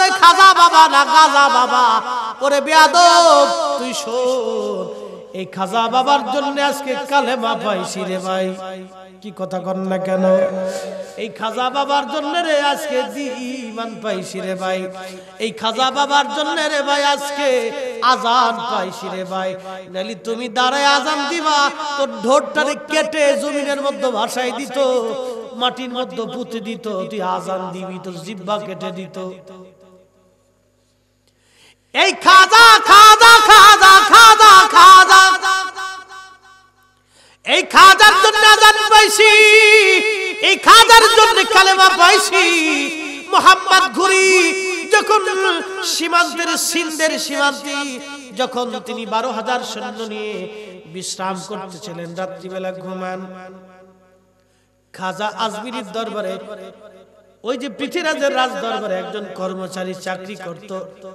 যে খাজা বাবা না গাজা বাবা। ওরে বেয়াদব তুই শোন, এই খাজা বাবার জন্য আজকে কালেমা পাইছি রে ভাই। কি কথা কর না কেন? এই খাজা বাবার জন্য রে আজকে ঈমান পাইছি রে ভাই। এই খাজা বাবার জন্য রে ভাই আজকে আজান পাইছি রে ভাই। নালি তুমি দাঁড়ায় আজান দিবা, তোর ঢোরটারে কেটে জমিনের মধ্যে ভাসাই দিত, মাটির মধ্যে পুঁতে দিত, তুই আজান দিবি তোর জিহ্বা কেটে দিত। এই খাজা খাজা খাজা খাজা খাজা, এই খাজার জন্য আজান পাইছি, এই খাজার জন্য কালেমা পাইছি। মোহাম্মদ ঘুরি যখন সীমান্তের সিন্ধের সীমান্তে যখন তিনি 12,000 সৈন্য নিয়ে বিশ্রাম করতেছিলেন, রাত্রিবেলা ঘুমান, খাজা আজমিরির দরবারে ওই যে পৃথ্বীরাজের রাজ দরবারে একজন কর্মচারী চাকরি করত।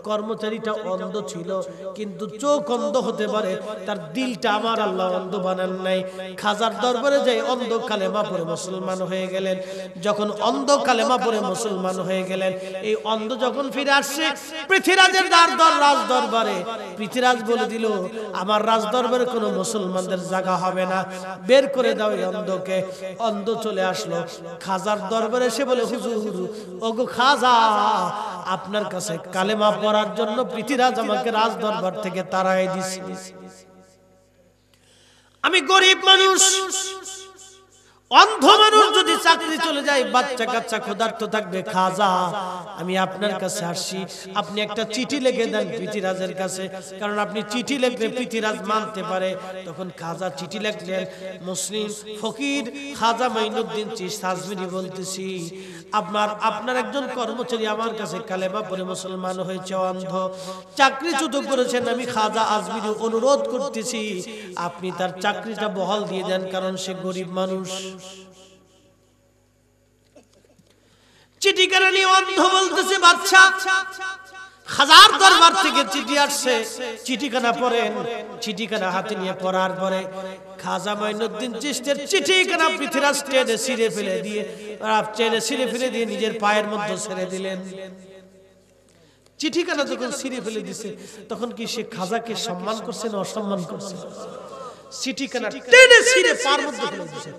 কর্মচারীটা অন্ধ ছিল, কিন্তু চোখ অন্ধ হতে পারে, তার দিলটা আমার আল্লাহ অন্ধ বানান নাই। খাজার দরবারে যাই অন্ধ কালেমা পড়ে মুসলমান হয়ে গেলেন। যখন অন্ধ কালেমা পড়ে মুসলমান হয়ে গেলেন, এই অন্ধ যখন ফিরে আসছে পৃথ্বীরাজের রাজ দরবারে, পৃথ্বীরাজ বলে দিল আমার রাজ দরবারে কোনো মুসলমানদের জায়গা হবে না, বের করে দাও এই অন্ধকে। অন্ধ চলে আসলো খাজার দরবারে, এসে বলে হুজুর ওগো খাজা, আপনার কাছে কালেমা পড়ার জন্য পৃথ্বীরাজ আমাকে রাজ দরবার থেকে তাড়াই দিছে। আমি গরিব মানুষ, অন্ধ মানুষ, যদি চাকরি চলে যায় বাচ্চা কাচ্চা ক্ষুধার্ত থাকবে। খাজা আমি আপনার কাছে আসছি, আপনি একটা চিঠি লিখে দেন পৃথ্বীরাজের কাছে, কারণ আপনি চিঠি লিখলে পৃথ্বীরাজ মানতে পারে। তখন খাজা চিঠি লিখলেন। মুসলিম ফকির খাজা মাইনুদ্দিন চিশতি আজমিরি বলতেছি, আপনার একজন কর্মচারী আমার কাছে কালেমা পড়ে মুসলমান হয়েছে, অন্ধ, চাকরিচ্যুত করেছেন। আমি খাজা আজমিরি অনুরোধ করতেছি আপনি তার চাকরিটা বহাল দিয়ে দেন, কারণ সে গরিব মানুষ। চিঠিখানা নিয়ে অন্ধ বলতেছে বাদশা, খাজার দরবার থেকে চিঠি আসছে, চিঠিখানা পড়েন। চিঠিখানা হাতে নিয়ে পড়ার পরে খাজা মাইনুদ্দিন চিশতির চিঠিখানা পৃথ্বীরাজ টেনে ছিঁড়ে ফেলে দিয়ে নিজের পায়ের মধ্যে ছেড়ে দিলেন। চিঠিখানা যখন ছিঁড়ে ফেলে দিছে, তখন কি সে খাজাকে সম্মান করছে না অসম্মান করছে? চিঠিখানা টেনে ছিঁড়ে পায়ের মধ্যে ফেলে দিছে।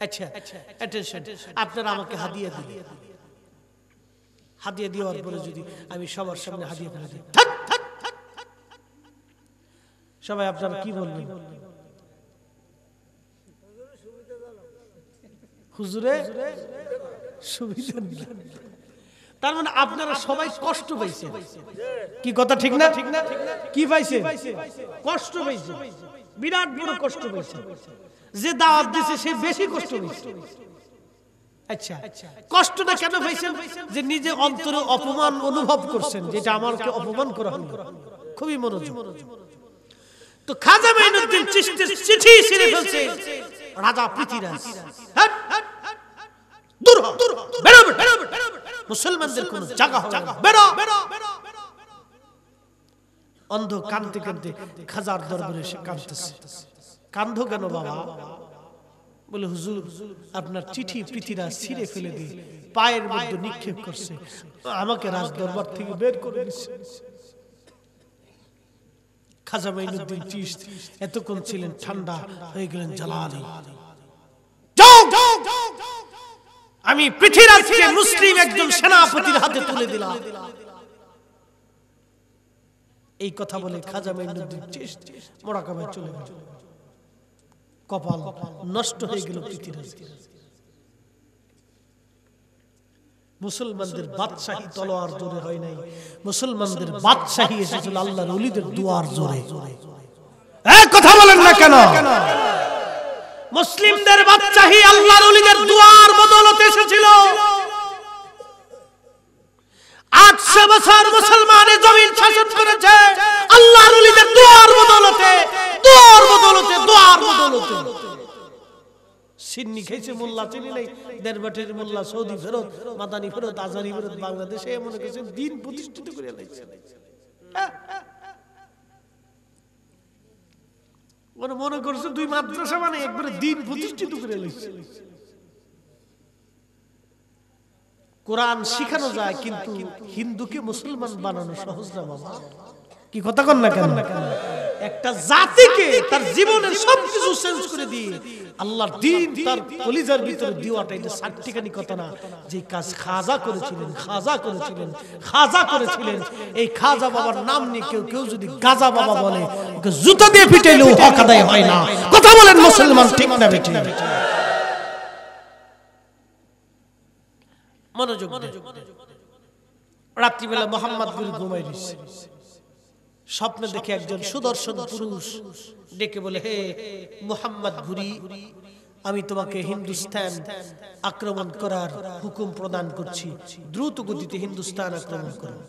আচ্ছা অ্যাটেনশন, আপনারা আমাকে হাদিয়া দিলেন, হাদিয়া দেওয়ার পরে যদি আমি সবার সামনে হাদিয়া ফেলে দিই, সবাই আপনারা কি বলবেন? হুজুরে সুবিধা দিলেন। তার মানে আপনারা সবাই কষ্ট পাইছেন। কি কথা ঠিক না? কি পাইছে? কষ্ট পাইছে, বিরাট বড় কষ্ট পাইছে। যে দাওয়াত দিছে সে বেশি কষ্ট পাইছে। আচ্ছা, কষ্টটা কেন পাইছেন? যে নিজে অন্তরে অপমান অনুভব করছেন, যেটা আমাকে অপমান করা হলো। খুবই মনোযোগ। তো খাজা মাইনুদ্দিন চিশতির চিঠি ছিঁড়ে ফেলছে রাজা পৃথ্বীরাজ। দূর হ, বেরো, মুসলমানদের কোন জায়গা হবে না, বেরো। অন্ধ কাঁদতে কাঁদতে খাজার দরবারে এসে কাঁদতেছে। কাঁদো কেন বাবা? বলে হুজুর আপনার চিঠি পৃথ্বীরাজ ছিঁড়ে ফেলে দিয়ে পায়ের মধ্যে নিক্ষেপ করছে, আমাকে রাজ দরবার থেকে বের করে দিচ্ছে। খাজা মাইনুদ্দিন চিশতি এতক্ষণ ছিলেন ঠান্ডা, হয়ে গেলেন জ্বালানি। আমি পৃথ্বীরাজকে মুসলিম একজন সেনাপতির হাতে তুলে দিলাম। এই কথা বলে খাজা মাইনুদ্দিন চিশতি মোরাকাবায় চলে গেল। কপাল নষ্ট হয়ে গেল পৃথ্বীরাজ। মুসলমানদের বাদশাহী তলোয়ার জোরে হয় নাই, মুসলমানদের বাদশাহী এসেছিল আল্লাহর ওলিদের দুয়ার জোরে। এই কথা বলেন না কেন? মুসলিমদের বাদশাহী আল্লাহর ওলিদের দুয়ার বদৌলতে এসেছিল। 800 বছর মুসলমানের জমিন শাসন করেছে আল্লাহর ওলিদের দুয়ার বদৌলতে। সিন্নি খেয়েছে মোল্লা, চিনি নাই, দেড়বাটের মোল্লা, সৌদি ফেরত, মাদানি ফেরত, আজানি ফেরত, বাংলাদেশে মনে করছে দিন প্রতিষ্ঠিত করে লাইছে। মনে করছে দুই মাদ্রাসা মানে একবারে দিন প্রতিষ্ঠিত করে লইছে। কোরআন শিখানো যায় কিন্তু হিন্দুকে মুসলমান বানানো সহজ না বাবা। কি কথা কন না কেন? একটা জাতিকে তার জীবনের সবকিছু চেঞ্জ করে দিয়ে আল্লাহর দ্বীন তার কলিজার ভিতরে দিওয়াটা এটা সাতটিখানি কথা না। যে কাজ খাজা করেছিলেন, এই খাজা বাবার নাম নিয়ে কেউ যদি গাজা বাবা বলে ওকে জুতা দিয়ে পিটাইলেও হক আদায় হয় না। কথা বলেন মুসলমান ঠিক না বেঠিক? মনোযোগ দেন। রাত্রিবেলা মোহাম্মদ গুরি ঘুমাই দিছে। স্বপ্নে দেখে একজন সুদর্শন পুরুষ ডেকে বলে, হে মোহাম্মদ ঘুরি, আমি তোমাকে হিন্দুস্তান আক্রমণ করার হুকুম প্রদান করছি, দ্রুত গতিতে হিন্দুস্তান আক্রমণ করো।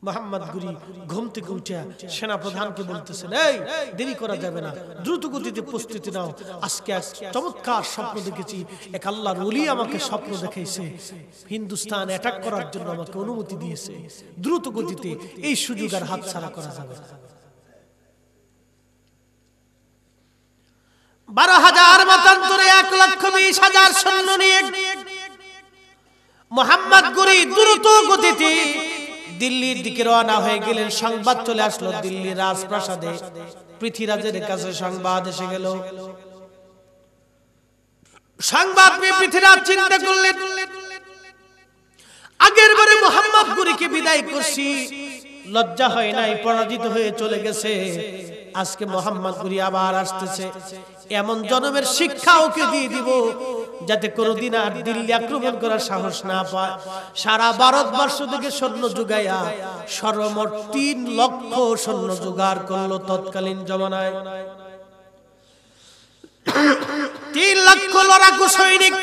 মোহাম্মদ গুরি ঘুম থেকে উঠে সেনাপ্রধানকে বলতেছেন, এই দেরি করা যাবে না, দ্রুত গতিতে প্রস্তুতি নাও। আজকে এক চমৎকার স্বপ্ন দেখেছি, এক আল্লাহর ওলি আমাকে স্বপ্ন দেখাইছে, হিন্দুস্তান অ্যাটাক করার জন্য আমাকে অনুমতি দিয়েছে, দ্রুত গতিতে এই সুযোগ আর হাতছাড়া করা যাবে না। 12,000 মতান্তরে 1,20,000 সৈন্য নিয়ে মোহাম্মদ গুরি দ্রুত গতিতে দিল্লির দিকে রওনা হয়ে গেলেন। সংবাদ চলে আসলো দিল্লির রাজপ্রাসাদে, পৃথ্বীরাজের কাছে সংবাদ এসে গেল। সংবাদ পেয়ে পৃথ্বীরাজ চিন্তা করলেন, আগের বারে মোহাম্মদ গুরিকে বিদায় করছি, লজ্জা হয় নাই, পরাজিত হয়ে চলে গেছে। আজকে মোহাম্মদ গুরি আবার আসতেছে, এমন জনমের শিক্ষা ওকে দিয়ে দিব যাতে কোনোদিন আর দিল্লি আক্রমণ করার সাহস না পায়। সারা ভারতবর্ষ থেকে সৈন্য জোগাইয়া সর্বমোট 3 লক্ষ সৈন্য জোগাড় করলো তৎকালীন জমানায়। 3 লক্ষ লড়াকু সৈনিক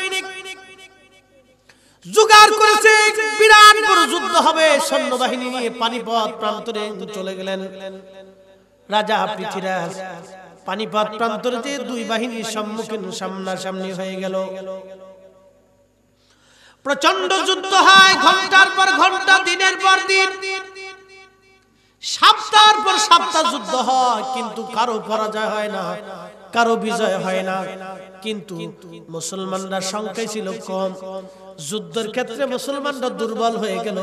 জোগাড় করেছে। বিরাট বড় যুদ্ধ হবে। সৈন্যবাহিনী নিয়ে পানিপথ প্রান্তরে চলে গেলেন রাজা পৃথ্বীরাজ। পানিপথ প্রান্তরে যে দুই বাহিনীর সম্মুখীন সামনাসামনি হয়ে গেল। প্রচন্ড যুদ্ধ হয়, ঘন্টার পর ঘন্টা, দিনের পর দিন, সপ্তাহের পর সপ্তাহ যুদ্ধ হয়, কিন্তু কারো পরাজয় হয় না, কারো বিজয় হয় না। কিন্তু মুসলমানরা সংখ্যায় ছিল কম। যুদ্ধের ক্ষেত্রে মুসলমানরা দুর্বল হয়ে গেল।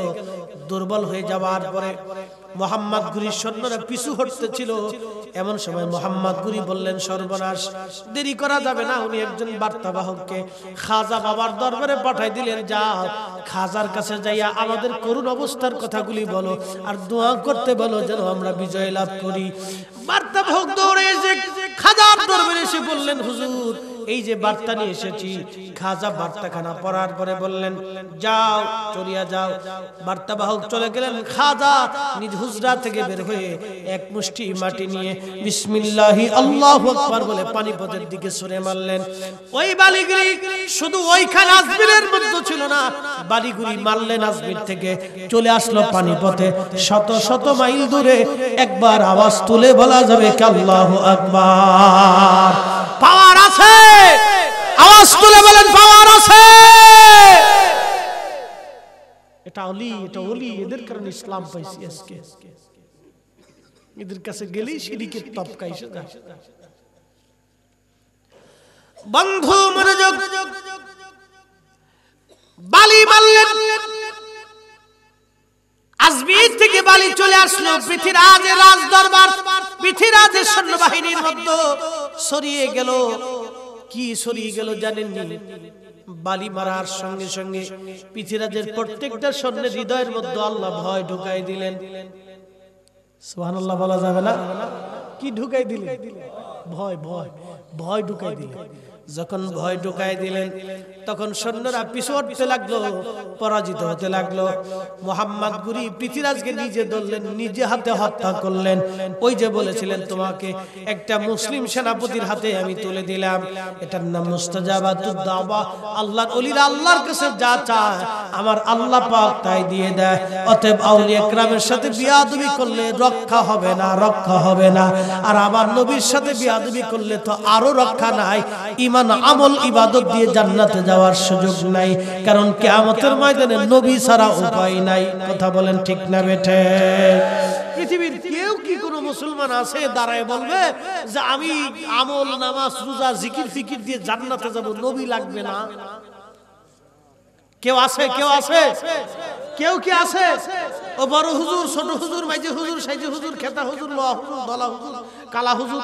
দুর্বল হয়ে যাওয়ার পরে মোহাম্মদ গুরির সৈন্যরা পিছু হটতেছিল। এমন সময় মোহাম্মদ গুরি বললেন, সর্বনাশ, দেরি করা যাবে না। উনি একজন বার্তাবাহককে খাজা বাবার দরবারে পাঠাই দিলেন, যাও খাজার কাছে যাইয়া আমাদের করুণ অবস্থার কথাগুলি বলো আর দোয়া করতে বলো যেন আমরা বিজয় লাভ করি। বার্তাবাহক দৌড়ে এসে খাজার দরবারে এসে বললেন, হুজুর, এই যে বার্তা নিয়ে এসেছি। খাজা বার্তাখানা পড়ার পরে বললেন, যাও, চলিয়া যাও। বার্তাবাহক চলে গেলেন। খাজা নিজ হুজরা থেকে বের হয়ে এক মুষ্টি মাটি নিয়ে বিসমিল্লাহি আল্লাহু আকবার বলে পানিপথের দিকে ছুঁড়ে মারলেন। ওই বালিগুলি শুধু ওইখানে আজমিরের মধ্যে ছিল না, বালিগুলি মারলেন আজমির থেকে চলে আসলো পানিপথে, শত শত মাইল দূরে। একবার আওয়াজ তুলে বলা যাবে কি আল্লাহু আকবার? পাওয়ার আছে? আওয়াজ তুলে বলেন, পাওয়ার আছে? এটা ওলি, এটা ওলি। এদের কারণে ইসলাম পাইছি আজকে। এদের কাছে গেলেই শিরকের তবকা এসে যায়। বন্ধু মনোযোগ, বালি মারলেন। আজমির থেকে বালি চলে আসলো পৃথ্বীরাজের রাজ দরবার। পৃথ্বীরাজের সৈন্যবাহিনীর মধ্যে ছড়িয়ে গেল। কি ছড়িয়ে গেল জানেননি? বালি মারার সঙ্গে সঙ্গে পৃথ্বীরাজের প্রত্যেকটা সৈন্যের হৃদয়ের মধ্যে আল্লাহ ভয় ঢুকাই দিলেন। সুবহানাল্লাহ বলা যাবে না? কি ঢুকাই দিলেন? ভয়, ভয়, ভয় ঢুকাই দিলেন। যখন ভয় ঢুকাই দিলেন তখন সৈন্যরা পিছু হটতে লাগলো, পরাজিত হতে লাগলো। মোহাম্মদ গুরি পৃথ্বীরাজকে নিজে ধরলেন, নিজে হাতে হত্যা করলেন। ওই যে বলেছিলেন তোমাকে একটা মুসলিম সেনাপতির হাতে আমি তুলে দিলাম, এটার নাম মুস্তাজাবাতুদ দাওয়া। আল্লাহর ওলিরা আল্লাহর কাছে যা চায় আমার আল্লাহ পাক তাই দিয়ে দেয়। অতএব আউলিয়া কেরামের সাথে বিয়াদবি করলে রক্ষা হবে না, রক্ষা হবে না। আর আমার নবীর সাথে বিয়াদবি করলে তো আরো রক্ষা নাই। ইমান, আমল, ইবাদত দিয়ে জান্নাতে যাওয়ার সুযোগ নাই, কারণ কিয়ামতের ময়দানে নবী ছাড়া উপায় নাই। কথা বলেন ঠিক না বেঠে? পৃথিবীর কেউ কি কোনো মুসলমান আছে দাঁড়ায় বলবে যে আমি আমল নামাজ রোজা জিকির ফিকির দিয়ে জান্নাতে যাব, নবী লাগবে না? কেউ আছে? কেউ আছে? কেউ কি আছে? ও বড় হুজুর, ছোট হুজুর, মাইজি হুজুর, সাইজি হুজুর, খেতা হুজুর, লোহা হুজুর, দলা হুজুর, কালা হুজুর,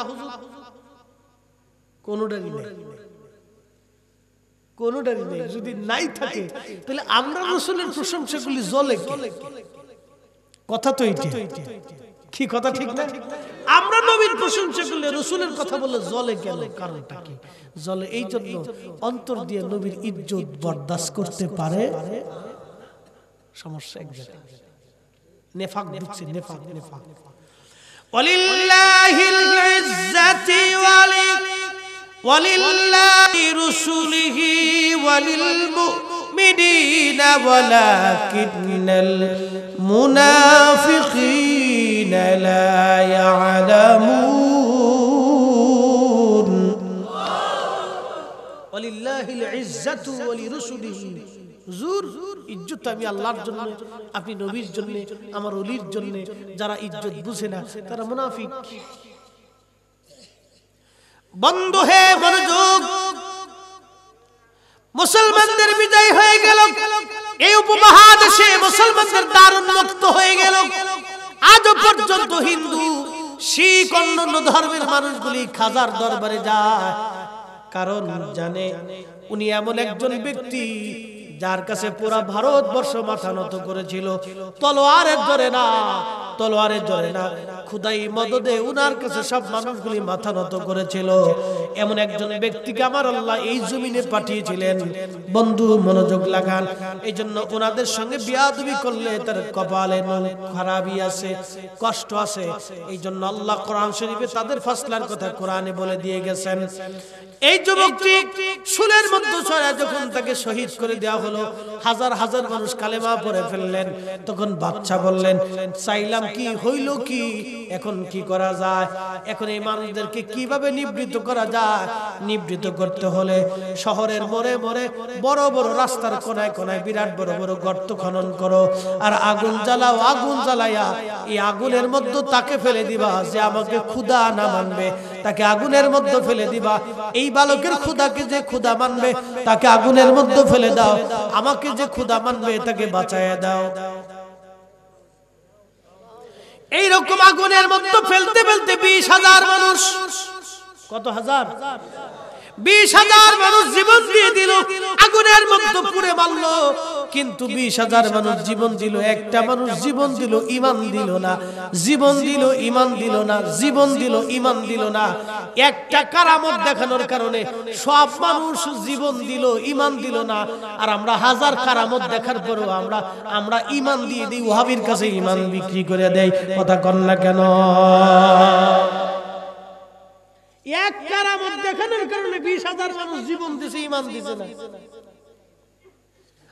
কোনটারই নেই, কোনটারই নেই। যদি নাই থাকে তাহলে আমরা রাসূলের প্রশংসাগুলি জ্বলে কি? কথা তো এইটা, কি কথা ঠিক না? আমরা নবীর প্রশংসা করলে রাসূলের কথা বললে জ্বলে কেন? কারণটা কি? জ্বলে এই জন্য অন্তর দিয়ে নবীর ইজ্জত বরদাস্ত করতে পারে। সমস্যা এক জায়গায়, নেফাক ঢুকছে, নেফাক। নেফাক ওয়ালিল্লাহিল ইজ্জাতি ওয়ালিল্লাহি রাসূলিহি ওয়ালিল মুমিনিনা ওয়ালাকিন্নাল মুনাফিকিনা লা ইয়ালামুন। ওয়ালিল্লাহিল ইজ্জাতু ওয়ালিরাসূলিহি, হুজুর ইজ্জত আমি আল্লাহর জন্য, আপনি নবীর জন্য, আমার ওলির জন্য। যারা ইজ্জত বুঝে না তারা মুনাফিক। বন্ধু হে মনোযোগ, মুসলমানদের বিজয় হয়ে গেল, এই উপমহাদেশে মুসলমানদের দারুণ মুক্ত হয়ে গেল। আজও পর্যন্ত হিন্দু, শিখ, অন্যান্য ধর্মের মানুষগুলি খাজার দরবারে যায়, কারণ জানে উনি এমন একজন ব্যক্তি যার কাছে পুরা ভারতবর্ষ মাথা নত করেছিল। তলোয়ারের জোরে না, তলোয়ারের জোরে না, খুদাই মদদে উনার কাছে সব মানুষগুলি মাথা নত করেছিল। এমন একজন ব্যক্তিকে আমার আল্লাহ এই জমিনে পাঠিয়েছিলেন। বন্ধু মনোযোগ লাগান, এই জন্য ওনাদের সঙ্গে বিয়াদবি করলে তার কপালে খারাপই আছে, কষ্ট আছে। এই জন্য আল্লাহ কোরআন শরীফে তাদের ফাসলার কথা কোরআনে বলে দিয়ে গেছেন। এই যুবকটি শুলের মধ্যে ছড়া যখন তাকে শহীদ করে দেওয়া হলো, হাজার হাজার মানুষ কালেমা পড়ে ফেললেন। তখন বাদশা বললেন, চাইলাম কি হইল কি, এখন কি করা যায়? এখন এই মানুষদেরকে কিভাবে নিবৃত করা যায়? নিবৃত করতে হলে শহরের মোড়ে মোড়ে, বড় বড় রাস্তার কোনায় কোনায় বিরাট বড় বড় গর্ত খনন করো, আর আগুন জ্বালাও। আগুন জ্বালাইয়া এই আগুনের মধ্যে তাকে ফেলে দিবা যে আমাকে ক্ষুধা না মানবে, তাকে আগুনের মধ্যে ফেলে দিবা। এই বালকের ক্ষুধাকে যে ক্ষুধা মানবে তাকে আগুনের মধ্যে ফেলে দাও, আমাকে যে ক্ষুধা মানবে তাকে বাঁচাইয়া দাও। এইরকম আগুনের মধ্যে ফেলতে ফেলতে 20,000 মানুষ, কত হাজার? 20,000 মানুষ জীবন দিয়ে দিল, আগুনের মধ্যে পুড়ে মারল। কিন্তু 20,000 মানুষ জীবন দিল, একটা মানুষ জীবন দিল, ঈমান দিল না। জীবন দিল, ঈমান দিল না। জীবন দিল, ঈমান দিল না। একটা কারামত দেখানোর কারণে সব মানুষ জীবন দিল, ঈমান দিল না। আর আমরা হাজার কারামত দেখার পরেও আমরা ঈমান দিয়ে দিই, ওহাবীর কাছে ঈমান বিক্রি করে দেই। কথা কন না কেন? এক কারামত দেখানোর কারণে 20,000 মানুষ জীবন দিছে, ঈমান দিছে না।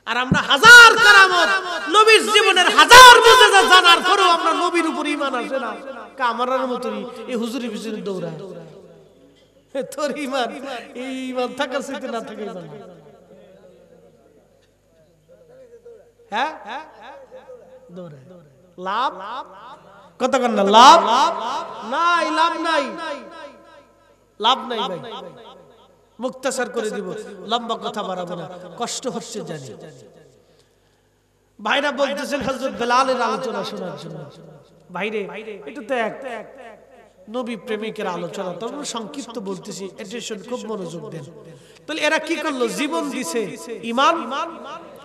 আর আমরা হাজার কারামত, নবীর জীবনের হাজার মুজিজা জানার পরেও আমরা নবীর উপর ঈমান আসে না। কামারের মতই এই হুজুরের পিছনে দৌড়ায়। তোর ঈমান, এই ঈমান থাকার চাইতে না থাকাই ভালো। হ্যাঁ, দৌড়ায়। লাভ কত কর না? লাভ নাই, লাভ নাই, লাভ নাই ভাই। মুক্তাসার করে দিব, লম্বা কথা বাড়াবো না, কষ্ট হচ্ছে জানি। ভাইরা বলতেছেন হযরত বেলালের আলোচনা শোনার জন্য। ভাইরে, এটা তো এক নবী প্রেমিকের আলোচনা, তবে সংক্ষিপ্ত বলতেছি, অ্যাটেনশন, খুব মনোযোগ দেন। তাহলে এরা কি করলো? জীবন দিছে, ঈমান,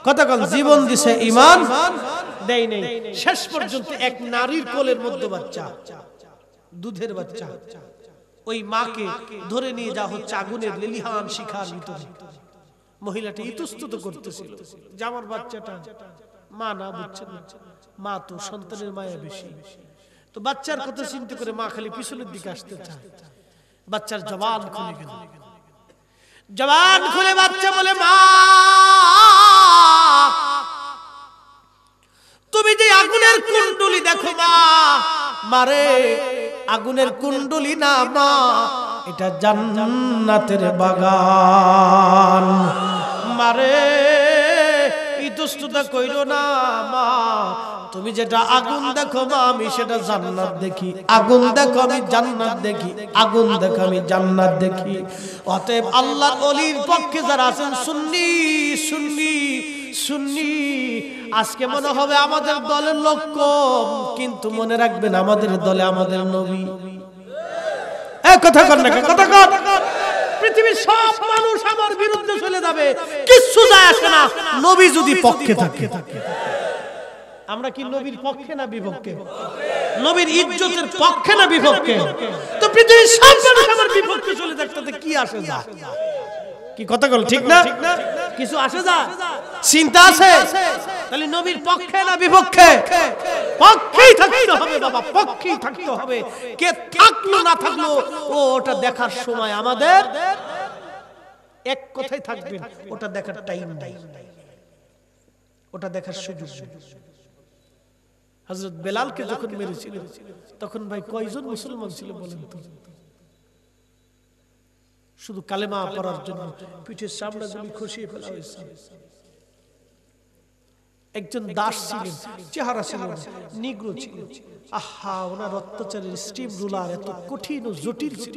কথা কন, জীবন দিছে, ঈমান দেয় নাই। শেষ পর্যন্ত এক নারীর কোলের মধ্যে বাচ্চা, দুধের বাচ্চা, ওই মাকে ধরে নিয়ে যাওয়া হচ্ছে আগুনের লেলিহান শিখার ভিতরে। মহিলাটি ইতস্তত করতেছিল যে আমার বাচ্চাটা, মা না, বুঝছেন, মা তো সন্তানের মায়া বেশি। তো বাচ্চার কথা চিন্তা করে মা খালি পিছনের দিকে আসতে চায়। বাচ্চার জবান খুলে গেল, জবান খুলে বাচ্চা বলে, মা তুমি যে আগুনের কুণ্ডলি দেখো মা, মারে আগুনের কুণ্ডলি না মা, এটা জান্নাতের বাগান। মারে ইতস্ততা কইরো না মা, তুমি যেটা আগুন দেখো মা আমি সেটা জান্নাত দেখি, আগুন দেখো আমি জান্নাত দেখি, আগুন দেখো আমি জান্নাত দেখি। অতএব আল্লাহর ওলির পক্ষে যারা আছেন সুন্নি সুন্নি সুন্নি, আজকে মনে হবে আমাদের দলের লোক কম, কিন্তু মনে রাখবেন আমাদের দলে আমাদের নবী। কথা কর না, কথা কর। পৃথিবীর সব মানুষ আমার বিরুদ্ধে চলে যাবে, কিচ্ছু যায় আসে না নবী যদি পক্ষে থাকে। আমরা কি নবীর পক্ষে না বিপক্ষে? নবীর ইজ্জতের পক্ষে না বিপক্ষে? তো পৃথিবীর সব মানুষ আমার বিপক্ষে চলে যাক, তাতে কি আসে যায়? কি কথা বল, ঠিক না? কিছু আসে যায়? চিন্তা আছে? তাহলে নবীর পক্ষে না বিপক্ষে? পক্ষেই থাকতে হবে বাবা, পক্ষেই থাকতে হবে। কে থাকলো না থাকলো ওটা দেখার সময় আমাদের এক কথাই থাকবেন, ওটা দেখার টাইম নাই, ওটা দেখার সুযোগ নেই। হযরত বেলালকে যখন মেরেছিল তখন ভাই কয়জন মুসলমান ছিল বলেন তো? শুধু কালেমা পড়ার জন্য পিঠের চামড়াগুলি খসিয়ে ফেলা হয়েছে। একজন দাস ছিলেন, চেহারা ছিল নিগ্রো ছিল। আহা, ওনার অত্যাচারের স্টিম রুলার এত কঠিন ও জটিল ছিল।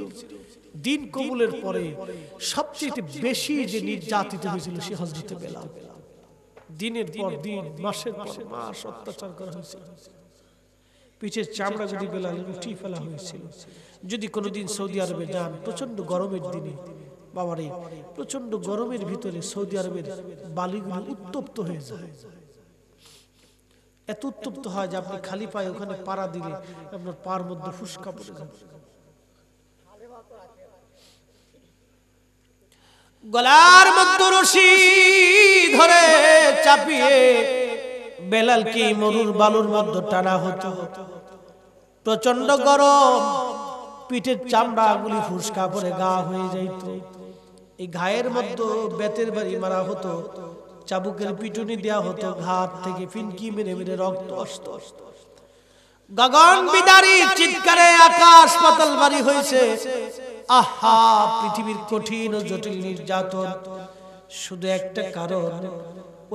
দিন কবুলের পরে সবচেয়ে বেশি যে নির্যাতিত হয়েছিল সে হযরত বেলাল। দিনের পর দিন, মাসের পর মাস অত্যাচার করা হয়েছিল। পিঠের চামড়াগুলি বেলালের উঠিয়ে ফেলা হয়েছিল। যদি কোনোদিন সৌদি আরবে যান, প্রচন্ড গরমের দিনে বাবারে, প্রচন্ড গরমের ভিতরে সৌদি আরবের বালিগুলো উত্তপ্ত হয়ে যায়। এত উত্তপ্ত হয় যে আপনি খালি পায়ে ওখানে পাড়া দিলে আপনার পার মধ্যে ফুসকা পড়ে যাবে। গলার মধ্যে রশি ধরে চাপিয়ে বেলালকে মরুর বালুর মধ্যে টানা হতো। প্রচন্ড গরম, পিঠের চামড়াগুলি ফুসকা পড়ে গা হয়ে যাইত। এই ঘায়ের মধ্যে বেতের বাড়ি মারা হতো, চাবুকের পিটুনি দেয়া হতো, ঘাট থেকে ফিনকি মেরে মেরে রক্ত আসতো। গগন বিদারী চিৎকারে আকাশ পাতাল বাড়ি হয়েছে। আহা, পৃথিবীর কঠিন ও জটিল নির্যাতন, শুধু একটা কারণ,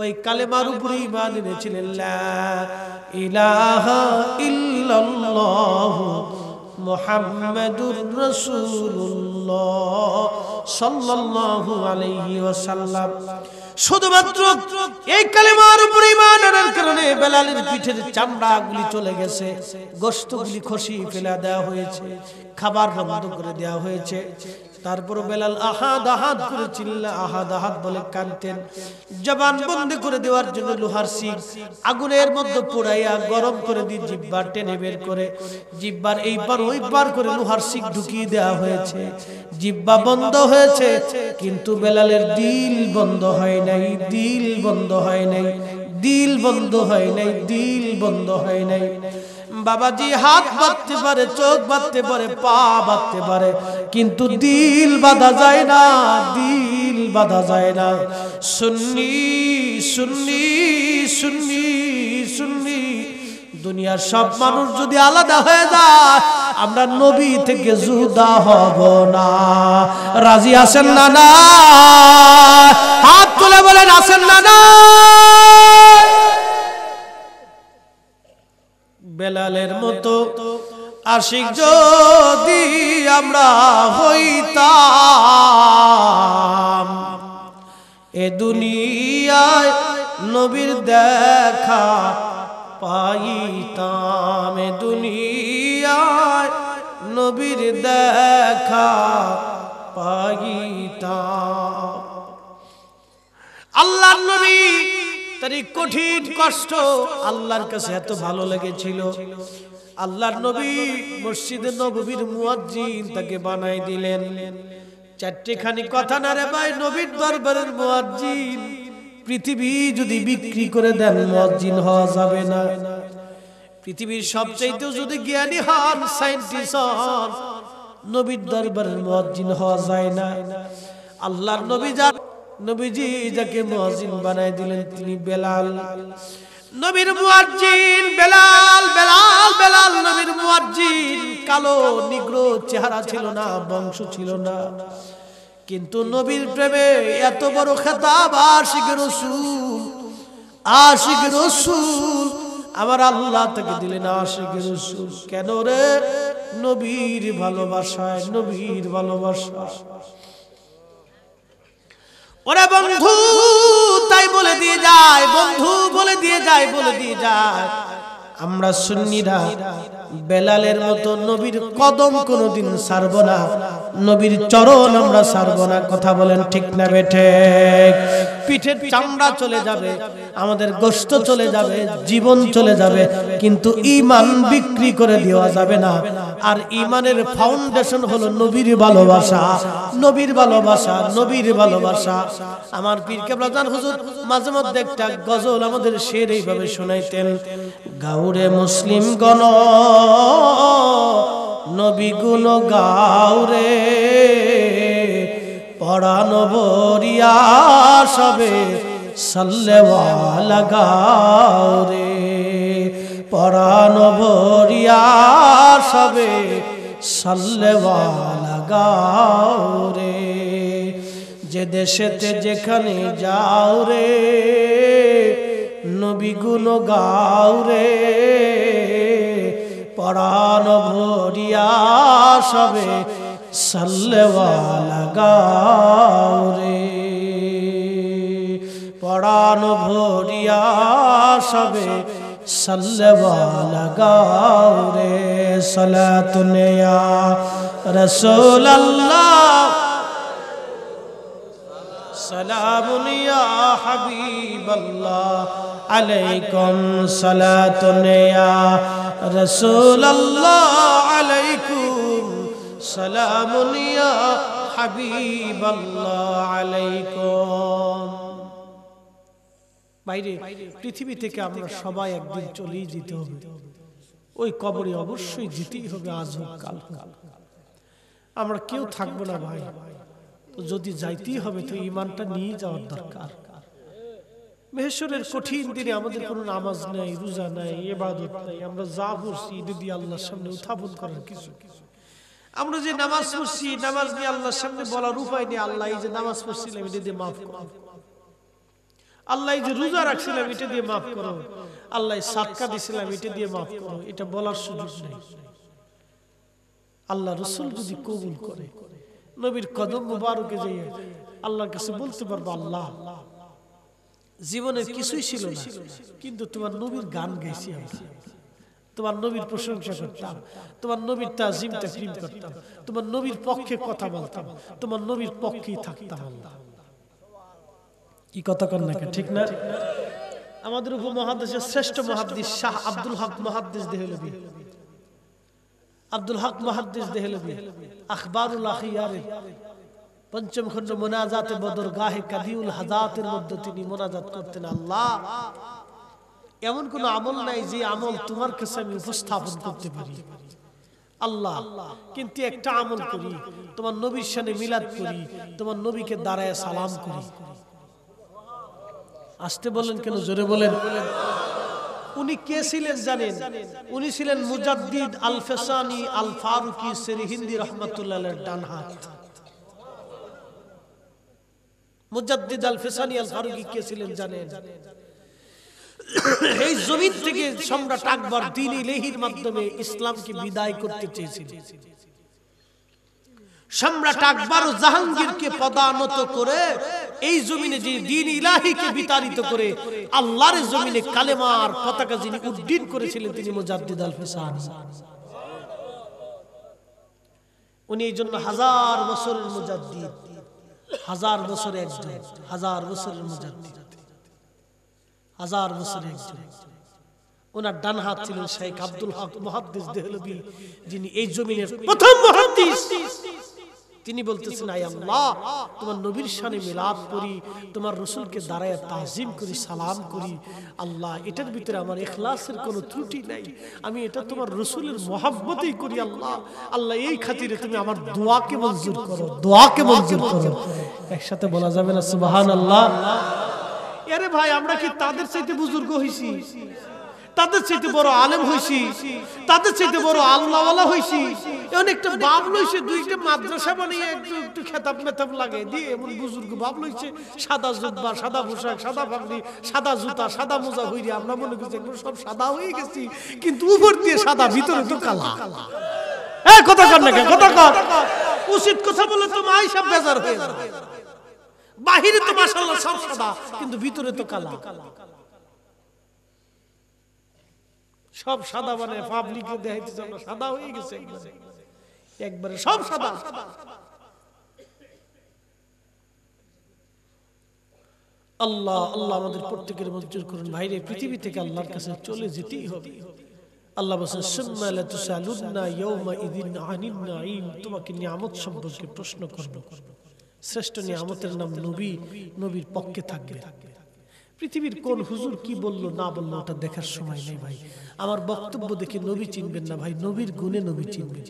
ওই কালেমার উপরে ঈমান এনেছিলেন, লা ইলাহা ইল্লাল্লাহ মুহাম্মাদুর রাসূলুল্লাহ সাল্লাল্লাহু আলাইহি ওয়াসাল্লাম। শুধুমাত্র এই কালেমার উপরে ঈমান আনার কারণে বেলালের পিঠের চামড়াগুলি চলে গেছে, গোশতগুলি খসিয়ে ফেলে দেওয়া হয়েছে, খাবার বন্ধ করে দেওয়া হয়েছে। তারপর বেলাল আহাদ আহাদ করে চিল্লা আহাদ আহাদ বলে কাঁদতেন। জবান বন্ধ করে দেওয়ার জন্য লোহার শিক আগুনের মধ্যে পোড়াইয়া গরম করে দিয়ে জিহ্বা টেনে বের করে জিহ্বার এই পার ওই পার করে লোহার শিক ঢুকিয়ে দেওয়া হয়েছে। জিহ্বা বন্ধ হয়েছে, কিন্তু বেলালের দিল বন্ধ হয় নাই, দিল বন্ধ হয় নাই, দিল বন্ধ হয় নাই, দিল বন্ধ হয় নাই। বাবাজি হাত বাঁধতে পারে, চোখ বাঁধতে পারে, পা বাঁধতে পারে, কিন্তু দিল বাঁধা যায় না, দিল বাঁধা যায় না। সুন্নি সুন্নি সুন্নি সুন্নি। দুনিয়ার সব মানুষ যদি আলাদা হয়ে যায়, আমরা নবী থেকে জুদা হব না। রাজি আছেন না? না হাত তুলে বলেন আছেন না? না। বেলালের মতো আশিক যদি আমরা হইতাম, এ দুনিয়ায় নবীর দেখা পাইতাম, এ দুনিয়ায় নবীর দেখা পাইতাম। আল্লাহর নবী তার এই কঠিন কষ্ট আল্লাহর কাছে এত ভালো লেগেছিল, আল্লাহর নবী মসজিদে নববীর মুয়াজ্জিন তাকে বানাই দিলেন। চারটিখানি কথা না রে ভাই, নবীর দরবারের মুয়াজ্জিন পৃথিবী যদি বিক্রি করে দেন মুয়াজ্জিন হওয়া যাবে না। পৃথিবীর সবচাইতে যদি জ্ঞানী হন, সায়েন্টিস্ট হন, নবীর দরবারের মুয়াজ্জিন হওয়া যায় না। আল্লাহর নবী নবীজি যাকে মুয়াজ্জিন বানাই দিলেন তিনি বেলাল। নবীর মুয়াজ্জিন বেলাল, বেলাল বেলাল নবীর মুয়াজ্জিন। কালো নিগ্রো চেহারা ছিল না, বংশ ছিল না, কিন্তু নবীর প্রেমে এত বড় খেতাব আশিক রাসূল, আশিক রাসূল। আমার আল্লাহ তাকে দিলেন আশিক রাসূল। কেন রে? নবীর ভালোবাসায়, নবীর ভালোবাসা। ওরে বন্ধু তাই বলে দিয়ে যায়, বন্ধু বলে দিয়ে যায়, বলে দিয়ে যায়, আমরা সুন্নিরা বেলালের মতো নবীর কদম কোনোদিন ছাড়ব না, নবীর চরণ আমরা ছাড়ব না। কথা বলেন ঠিক না বেঠে? পিঠের চামড়া চলে যাবে, আমাদের গোশত চলে যাবে, জীবন চলে যাবে, কিন্তু ঈমান বিক্রি করে দেওয়া যাবে না। আর ঈমানের ফাউন্ডেশন হলো নবীর ভালোবাসা, নবীর ভালোবাসা, নবীর ভালোবাসা। আমার পীর কেবলা জান হুজুর মাঝে মধ্যে একটা গজল আমাদের শের এইভাবে শোনাইতেন, গাউরে মুসলিম গণ নবী গুণ গাউরে, পরাণ ভরিয়া সবে সাল্লেওয়ালা গাউরে, পরাণ ভরিয়া সবে সাল্লেওয়ালা গাউরে। যে দেশেতে যেখানে যাও রে নবী গুণ গাউরে, পরাণ ভরিয়া সবে সাল্লেওয়ালা গাউরে, পরাণ ভরিয়া সবে সাল্লেওয়ালা গাউরে। সালাতুন ইয়া রাসূলুল্লাহ, সালামুন ইয়া হাবিবাল্লাহ, আলাইকুম সালাতুন ইয়া রাসূলুল্লাহ, আলাইকুম সালামুন ইয়া হাবিবাল্লাহ, আলাইকুম। বাইরে পৃথিবী থেকে আমরা সবাই একদিন চলেই যেতে হবে, ওই কবরে অবশ্যই যেতেই হবে, আজ হোক কাল হোক, আমরা কেউ থাকবো না ভাই। তো যদি যাইতেই হবে তো ঈমানটা নিয়ে যাওয়ার দরকার। মেহেশরের কঠিন দিনে আমাদের কোনো নামাজ নাই, রোজা নাই, ইবাদত নাই, আমরা যা পড়ছি এটা দিয়ে আল্লাহর সামনে উত্থাপন করার কিছু। আমরা যে নামাজ পড়ছি, নামাজ নিয়ে আল্লাহর সামনে বলার উপায় নেই, আল্লাহ এই যে নামাজ পড়ছিলাম এটা দিয়ে মাফ করো, আল্লাহ এই যে রোজা রাখছিলাম এটা দিয়ে মাফ করো, আল্লাহ সাদকা দিছিলাম এটা দিয়ে মাফ করো, এটা বলার সুযোগ নেই। আল্লাহ রাসূল যদি কবুল করে, নবীর কদম মুবারকে যাইয়ে আল্লাহর কাছে বলতে পারবো, আল্লাহ জীবনের কিছুই ছিল না, কিন্তু তোমার নবীর গান গাইছি, তোমার নবীর প্রশংসা করতাম, তোমার নবীর তাজিম তাকরীম করতাম, তোমার নবীর পক্ষে কথা বলতাম, তোমার নবীর পক্ষেই থাকতাম। আল্লাহ কি কথা কন না, ঠিক না? আমাদের উপমহাদেশের শ্রেষ্ঠ মুহাদ্দিস শাহ আব্দুল হক মুহাদ্দিস দেহলভী, আব্দুল হক মুহাদ্দিস দেহলভী আখবারুল আখিয়ার পঞ্চম খণ্ড মুনাজাতে বদর গাহে কাদিউল হাজাতের মধ্যে তিনি মুনাজাত করতেন, আল্লাহ এমন কোন আমল নাই যে আমল তোমার কাছে আমি উপস্থাপন করতে পারি আল্লাহ, কিন্তু একটা আমল করি, তোমার নবীর শানে মিলাদ করি, তোমার নবীকে দাঁড়ায় সালাম করি। আসতে বলেন কেন, জোরে বলেন। উনি কে ছিলেন জানেন? উনি ছিলেন মুজাদ্দিদ আল ফেসানি আল ফারুকি সেরহিন্দি রহমাতুল্লাহ আলাইহির ডান হাত। মুজাদ্দিদ আল ফেসানি আল ফারুকি কে ছিলেন জানেন? এই জমিন থেকে সম্রাট আকবর দ্বীন ইলাহির মাধ্যমে ইসলামকে বিদায় করতে চেয়েছিলেন। সম্রাট আকবর জাহাঙ্গীরকে পদানত করে এই জমিনে যে দ্বীন ইলাহিকে বিতাড়িত করে আল্লাহর জমিনে কালেমার পতাকা যিনি উড্ডীন করেছিলেন তিনি মুজাদ্দিদ আল ফেসানি। উনি এই জন্য হাজার বছরের মুজাদ্দিদ, হাজার বছরে একজন, হাজার বছরের মুজাদ্দিদ, হাজার বছরে একজন। ওনার ডান হাত ছিলেন শেখ আব্দুল হক মুহাদ্দিস দেহলভী, যিনি এই জমিনের প্রথম মুহাদ্দিস। তিনি বলতেছেন, আয় আল্লাহ তোমার নবীর শানে মিলাদ করি, তোমার রাসূলকে দাঁড়ায় তাজিম করি, সালাম করি। আল্লাহ এটার ভিতরে আমার ইখলাসের কোনো ত্রুটি নাই, আমি এটা তোমার রাসূলের মহব্বতেই করি। আল্লাহ আল্লাহ এই খাতিরে তুমি আমার দোয়াকে মঞ্জুর করো, দোয়াকে মঞ্জুর করো। একসাথে বলা যাবে না সুবহানাল্লাহ? আরে ভাই আমরা কি তাদের চাইতে বুজুর্গ হইছি? তাদের চাইতে বড় আলেম হইছি, তাদের চাইতে বড় আল্লাহওয়ালা হইছি। এখন একটা বাপ লইছে, দুইটা মাদ্রাসা বানিয়ে একটু একটু খেতাব মেতাব লাগাই দিয়ে এমন বুজুর্গ বাপ লইছে, সাদা জুব্বা, সাদা পোশাক, সাদা পাগড়ি, সাদা জুতা, সাদা মোজা হইরে আমরা মনে করছি একদম সব সাদা হয়ে গেছি, কিন্তু উপর দিয়ে সাদা, ভিতরে তো কালা। কথা কর না, কথা কর, উচিত কথা বলে তো মাই সব বেজার হয়ে যাবে। বাহিরে তো মাশাআল্লাহ সব সাদা, কিন্তু ভিতরে তো কালা। সব সাদা মানে পাবলিকে দেখাইতে আমরা সাদা হয়ে গেছে একবারে সব সাদা। আল্লাহ আল্লাহ আমাদের প্রত্যেকের মঞ্জুর করুন। ভাইরে পৃথিবী থেকে আল্লাহর কাছে চলে যেতেই হবে। আল্লাহ বলেন সুম্মা লা তুসালুন্না ইয়াওমা ইযিন আনিন নাঈম, তোমাকে নিয়ামত সম্পর্কে প্রশ্ন করব। শ্রেষ্ঠ নিয়ামতের নাম নবী, নবীর পক্ষে থাকবে। পৃথিবীর কোন হুজুর কি বললো না বললো ওটা দেখার সময় নেই ভাই। আমার বক্তব্য দেখে নবী চিনবেন না ভাই, নবীর গুণে নবী চিনবেন।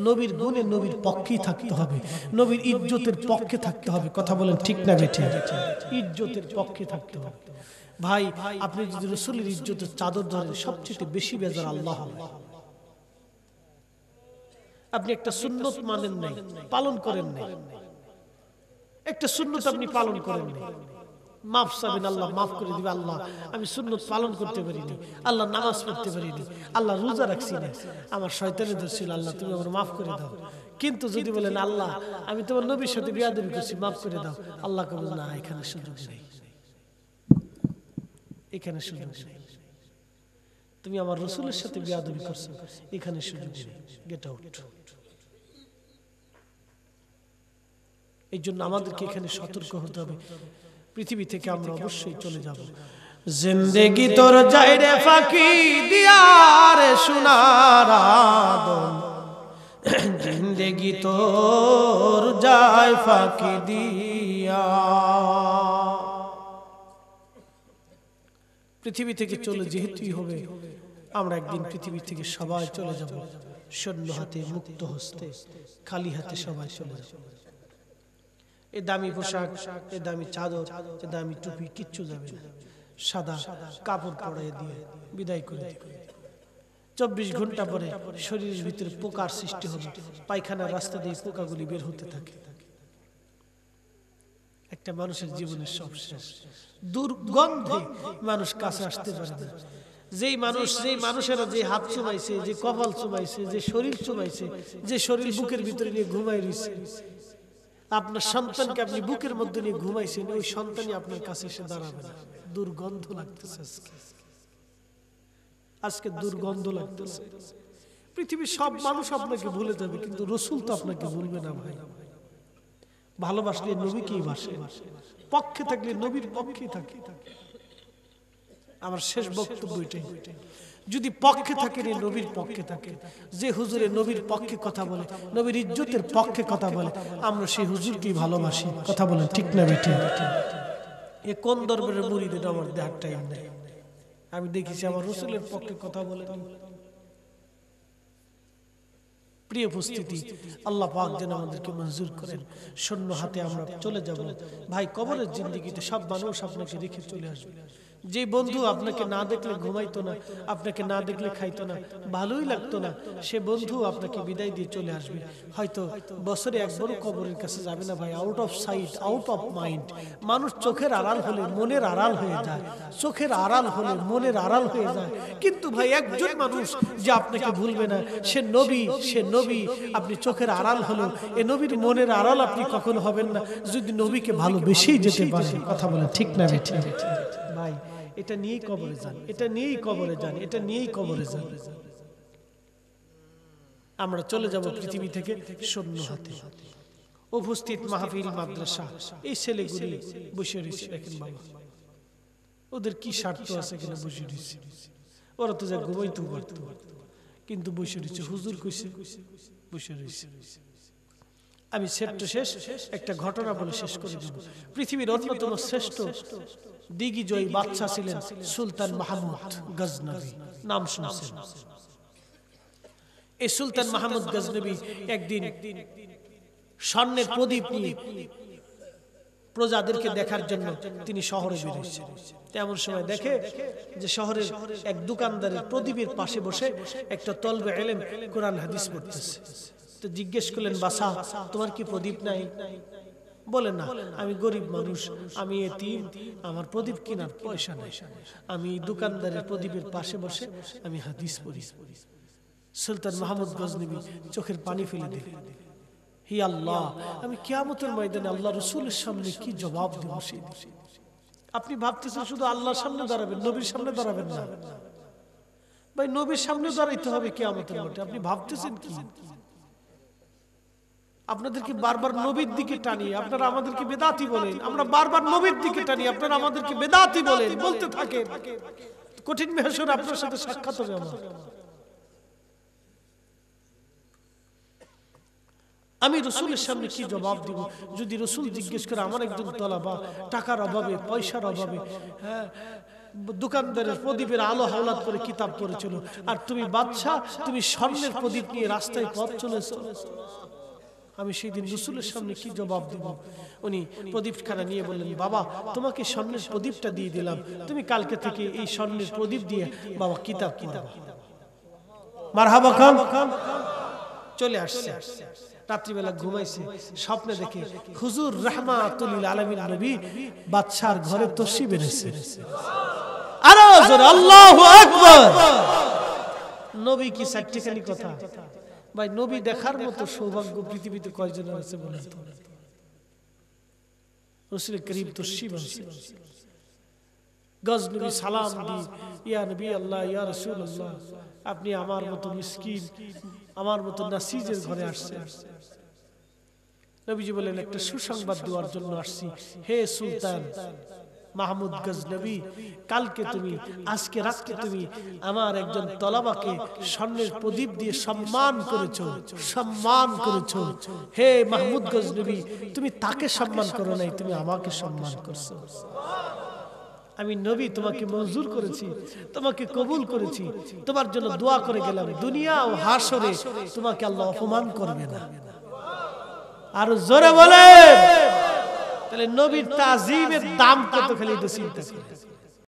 নবীর গুণে নবীর পক্ষেই থাকতে হবে, নবীর ইজ্জতের পক্ষে থাকতে হবে। কথা বলেন ঠিক না বেঠিক? ইজ্জতের পক্ষে থাকতে হবে ভাই। আপনি যদি রাসূলের ইজ্জতের চাদর ধরেন, সবচেয়ে বেশি বেজার আল্লাহ। আপনি একটা সুন্নত মানেন নাই, পালন করেন নাই, একটা সুন্নত আপনি পালন করেন নাই, মাফ চাবেন, আল্লাহ মাফ করে দিবে। আল্লাহ আমি সুন্নত পালন করতে পারিনি, আল্লাহ নামাজ পড়তে পারিনি, আল্লাহ রোজা রাখছি না, আমার শয়তানি ধরছিল, আল্লাহ তুমি আমার মাফ করে দাও। কিন্তু যদি বলেন আল্লাহ আমি তোমার নবীর সাথে বিয়াদবি করছি, মাফ করে দাও, আল্লাহ কে বলেন না, এখানে সুযোগ নেই, এখানে সুযোগ নেই। তুমি আমার রাসূলের সাথে বিয়াদবি করছো, এখানে সুযোগ নেই, গেট আউট। এই জন্য আমাদেরকে এখানে সতর্ক হতে হবে। পৃথিবী থেকে আমরা অবশ্যই চলে যাব। জিন্দেগি তোর যায় রে ফাঁকি দিয়া রে সোনার আদম, জিন্দেগি তোর যায় ফাঁকি দিয়া। পৃথিবী থেকে চলে যেহেতুই হবে, আমরা একদিন পৃথিবী থেকে সবাই চলে যাব, শূন্য হাতে, মুক্ত হস্তে, খালি হাতে সবাই চলে যাব। এ দামি পোশাক, এ দামি চাদর, এ দামি টুপি কিচ্ছু যাবে না। সাদা কাপড় পরাই দিয়ে বিদায় করে দিবে। 24 ঘন্টা পরে শরীরের ভিতরে পোকার সৃষ্টি হবে, পায়খানার রাস্তা দিয়ে পোকাগুলি বের হতে থাকে। একটা মানুষের জীবনের সব শেষ, দুর্গন্ধে মানুষ কাছে আসতে পারে না। যেই মানুষেরা যে হাত চুমাইছে, যে কপাল চুমাইছে, যে শরীর চুমাইছে, যে শরীর বুকের ভিতরে নিয়ে ঘুমাই রয়েছে, আপনার সন্তানকে আপনি বুকের মধ্যে নিয়ে ঘুমাইছেন, ওই সন্তানই আপনার কাছে এসে দাঁড়াবে না। দুর্গন্ধ লাগতেছে আজকে দুর্গন্ধ লাগতেছে। পৃথিবীর সব মানুষ আপনাকে ভুলে যাবে, কিন্তু রাসূল তো আপনাকে ভুলবে না ভাই। ভালোবাসলে নবীকেই বাসে, পক্ষে থাকলে নবীর পক্ষেই থাকে। আমার শেষ বক্তব্য এটাই, যদি পক্ষে থাকে নবীর পক্ষে থাকে, যে হুজুরে নবীর পক্ষে কথা বলে, নবীর ইজ্জতের পক্ষে কথা বলে, আমরা সেই হুজুরকেই ভালোবাসি। কথা বলেন ঠিক না বেঠিক? এ কোন দরবারের মুরিদ, এটা আমার দেখার টাইম নেই। আমি দেখেছি আমার রাসূলের পক্ষে কথা বলে। প্রিয় উপস্থিতি, আল্লাহ পাক যেন আমাদেরকে মঞ্জুর করেন। শূন্য হাতে আমরা চলে যাব ভাই। কবরের জিন্দেগিতে সব মানুষ আপনাকে রেখে চলে আসবে। যে বন্ধু আপনাকে না দেখলে ঘুমাইতো না, আপনাকে না দেখলে খাইতো না, ভালোই লাগতো না, সে বন্ধু আপনাকে বিদায় দিয়ে চলে আসবে। হয়তো বছরে একবারও কবরের কাছে যাবে না ভাই। Out of sight, out of mind. মানুষ চোখের আড়াল হলে মনের আড়াল হয়ে যায়, চোখের আড়াল হলে মনের আড়াল হয়ে যায়। কিন্তু ভাই একজন মানুষ যে আপনাকে ভুলবে না, সে নবী, সে নবী। আপনি চোখের আড়াল হলো, এ নবীর মনের আড়াল আপনি কখনো হবেন না যদি নবীকে ভালোবেসেই যেতে পারেন। কথা বলেন ঠিক না বেঠিক? ভাই এটা নিয়েই কবরে যান, এটা নিয়েই কবরে যান, এটা নিয়েই কবরে যান। আমরা চলে যাব পৃথিবী থেকে শূন্য হাতে। উপস্থিত মাহফিল, মাদ্রাসা, এই ছেলেগুলি বসে রয়েছে, দেখেন বাবা ওদের কি স্বার্থ আছে কিনা বসে রয়েছে। ওরা তো যা ঘুমাইতেও পারত, কিন্তু বসে রয়েছে। হুজুর কইছে বসে রয়েছে। আমি শেষ একটা ঘটনা বলে শেষ করে দেব। পৃথিবীর অন্যতম শ্রেষ্ঠ দিগ্বিজয়ী বাদশা ছিলেন সুলতান মাহমুদ গজনবী, নাম শুনছেন? এই সুলতান মাহমুদ গজনবী একদিন স্বর্ণের প্রদীপ নিয়ে প্রজাদেরকে দেখার জন্য তিনি শহরে বেরিয়েছেন। তেমন সময় দেখে যে শহরের এক দোকানদারের প্রদীপের পাশে বসে একটা তলবে ইলম কোরআন হাদিস পড়তেছে। তো জিজ্ঞেস করলেন, বাসা তোমার কি প্রদীপ নাই? বলে, না, আমি গরিব মানুষ, আমি এতিম, আমার প্রদীপ কেনার পয়সা নাই, আমি দোকানদারের প্রদীপের পাশে বসে আমি হাদিস পড়ি। সুলতান মাহমুদ গজনবী চোখের পানি ফেলে দিলেন, হি আল্লাহ, আমি কিয়ামতের ময়দানে আল্লাহ রাসূলের সামনে কি জবাব দেব? আপনি ভাবতেছেন শুধু আল্লাহর সামনে দাঁড়াবেন, নবীর সামনে দাঁড়াবেন না? ভাই, নবীর সামনে দাঁড়াইতে হবে কিয়ামতের মাঠে। আপনি ভাবতেছেন কি? আপনাদেরকে বারবার নবীর দিকে টানি, আপনারা আমাদেরকে বেদাতি বলেন, আমরা বারবার নবীর দিকে টানি, আপনারা আমাদেরকে বেদাতি বলেন, বলতে থাকে। কঠিন মেহসর আপনার সাথে সাক্ষাৎ হবে আমার। আমি রাসূলের সামনে কি জবাব দিব? যদি রাসূল জিজ্ঞেস করে আমার একজন তলাবা টাকার অভাবে, পয়সার অভাবে, হ্যাঁ, দোকানদারের প্রদীপের আলো হাওলাত করে কিতাব পড়েছিল, আর তুমি বাদশা, তুমি স্বর্ণের প্রদীপ নিয়ে রাস্তায় পথ চলেছো, আমি সেই দিন রাসূলের সামনে কি জবাব দিব? উনি প্রদীপখানা নিয়ে বললেন, বাবা, তোমাকে স্বর্ণের প্রদীপটা দিয়ে দিলাম, তুমি কালকে থেকে এই স্বর্ণের প্রদীপ দিয়ে বাবা কিতাব পড়বা। মারহাবা খান। চলে আসছে, রাত্রিবেলা ঘুমাইছে, স্বপ্নে দেখে হুজুর রাহমাতুল লিল আলামিন নবী বাদশার ঘরে তশরিফ এনেছে। আরো জোরে আল্লাহু আকবার। নবী কি সাচ্চাখানি কথা? ভাই, নবী দেখার মতো সৌভাগ্য পৃথিবীতে কয়জনের আছে বলেন তো? রাসূল করিম তশরিফ আনছে, গজনবী সালাম দি, ইয়া নবী আল্লাহ, ইয়া রাসূলুল্লাহ, আপনি আমার মতো মিসকিন, আমার মতো নাসিজের ঘরে আসছেন। নবীজি বলেন, একটা সুসংবাদ দেওয়ার জন্য আসছি। হে সুলতান মাহমুদ গজনবী, কালকে তুমি, আজকে রাতে তুমি আমার একজন তলাবাকে স্বর্ণের প্রদীপ দিয়ে সম্মান করেছো, সম্মান করেছো। হে মাহমুদ গজনবী, তুমি তাকে সম্মান করো নাই, তুমি আমাকে সম্মান করছো। আমি নবী তোমাকে মঞ্জুর করেছি, তোমাকে কবুল করেছি, তোমার জন্য দোয়া করে গেলাম, দুনিয়া ও হাসরে তোমাকে আল্লাহ অপমান করবে না। আর জোরে বলেন, তাহলে নবীর তাজিমের দাম কত, খালি এটা চিন্তা করে।